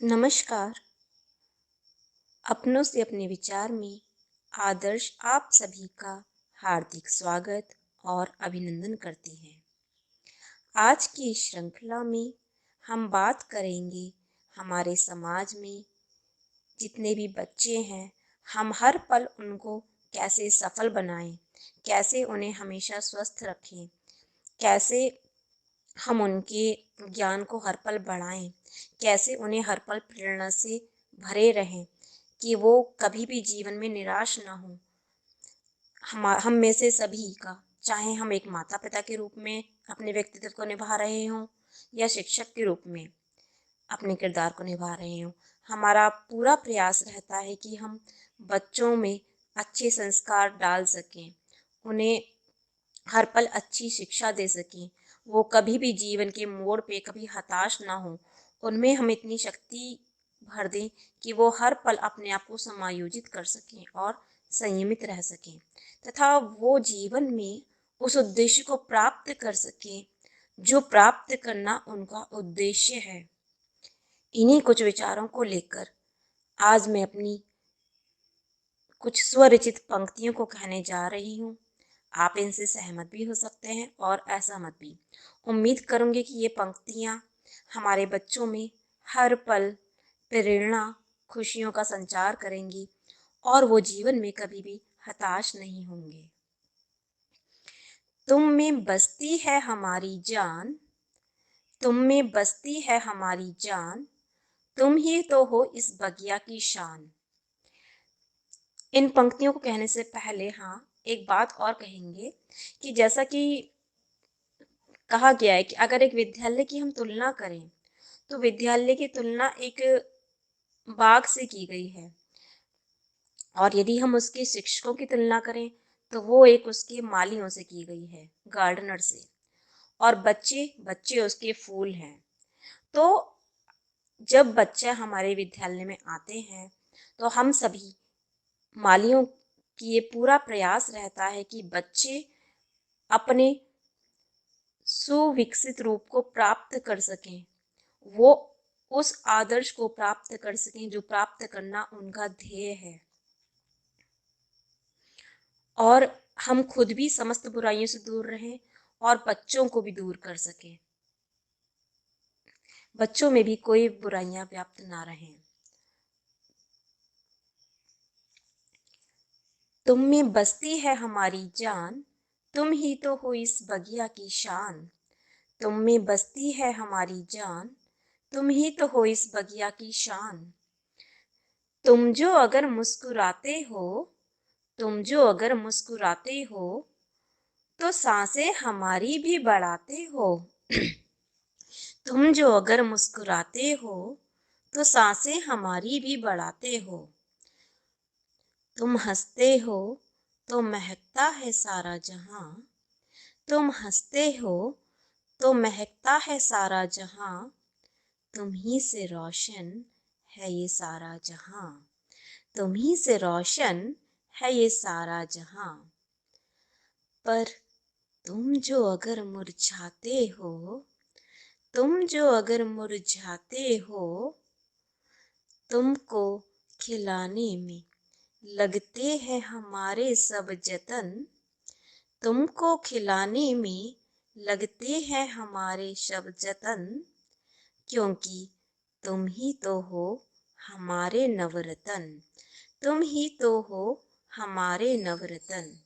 नमस्कार। अपनों से अपने विचार में आदर्श आप सभी का हार्दिक स्वागत और अभिनंदन करती हैं। आज की इस श्रृंखला में हम बात करेंगे हमारे समाज में जितने भी बच्चे हैं, हम हर पल उनको कैसे सफल बनाएं, कैसे उन्हें हमेशा स्वस्थ रखें, कैसे हम उनके ज्ञान को हर पल बढ़ाएं, कैसे उन्हें हर पल प्रेरणा से भरे रहें कि वो कभी भी जीवन में निराश ना हो। हम में से सभी का, चाहे हम एक माता पिता के रूप में अपने व्यक्तित्व को निभा रहे हों या शिक्षक के रूप में अपने किरदार को निभा रहे हों, हमारा पूरा प्रयास रहता है कि हम बच्चों में अच्छे संस्कार डाल सकें, उन्हें हर पल अच्छी शिक्षा दे सकें, वो कभी भी जीवन के मोड़ पे कभी हताश ना हो। उनमें हम इतनी शक्ति भर दें कि वो हर पल अपने आप को समायोजित कर सकें और संयमित रह सकें तथा वो जीवन में उस उद्देश्य को प्राप्त कर सकें जो प्राप्त करना उनका उद्देश्य है। इन्हीं कुछ विचारों को लेकर आज मैं अपनी कुछ स्वरचित पंक्तियों को कहने जा रही हूँ। आप इनसे सहमत भी हो सकते हैं और असहमत भी। उम्मीद करूंगी कि ये पंक्तियाँ हमारे बच्चों में हर पल प्रेरणा, खुशियों का संचार करेंगी और वो जीवन में कभी भी हताश नहीं होंगे। तुम में बसती है हमारी जान, तुम में बसती है हमारी जान, तुम ही तो हो इस बगिया की शान। इन पंक्तियों को कहने से पहले एक बात और कहेंगे कि जैसा कि कहा गया है कि अगर एक विद्यालय की हम तुलना करें तो विद्यालय की तुलना एक बाग से की गई है और यदि हम उसके शिक्षकों की तुलना करें तो वो एक उसके मालियों से की गई है, गार्डनर से। और बच्चे बच्चे उसके फूल हैं। तो जब बच्चा हमारे विद्यालय में आते हैं तो हम सभी मालियों की ये पूरा प्रयास रहता है कि बच्चे अपने सुविकसित रूप को प्राप्त कर सकें, वो उस आदर्श को प्राप्त कर सकें जो प्राप्त करना उनका ध्येय है और हम खुद भी समस्त बुराइयों से दूर रहें और बच्चों को भी दूर कर सकें, बच्चों में भी कोई बुराइयां व्याप्त ना रहें। तुम में बसती है हमारी जान, तुम ही तो हो इस बगिया की शान। तुम में बसती है हमारी जान, तुम ही तो हो इस बगिया की शान। तुम जो अगर मुस्कुराते हो, तुम जो अगर मुस्कुराते हो तो सांसें हमारी भी बढ़ाते हो। तुम जो अगर मुस्कुराते हो तो सांसें हमारी भी बढ़ाते हो। तुम हंसते हो तो महकता है सारा जहां, तुम हंसते हो तो महकता है सारा जहां। तुम ही से रोशन है ये सारा जहां, तुम ही से रोशन है ये सारा जहां। पर तुम जो अगर मुरझाते हो, तुम जो अगर मुरझाते हो, तुमको खिलाने में लगते हैं हमारे सब जतन। तुमको खिलाने में लगते हैं हमारे सब जतन, क्योंकि तुम ही तो हो हमारे नवरतन, तुम ही तो हो हमारे नवरतन।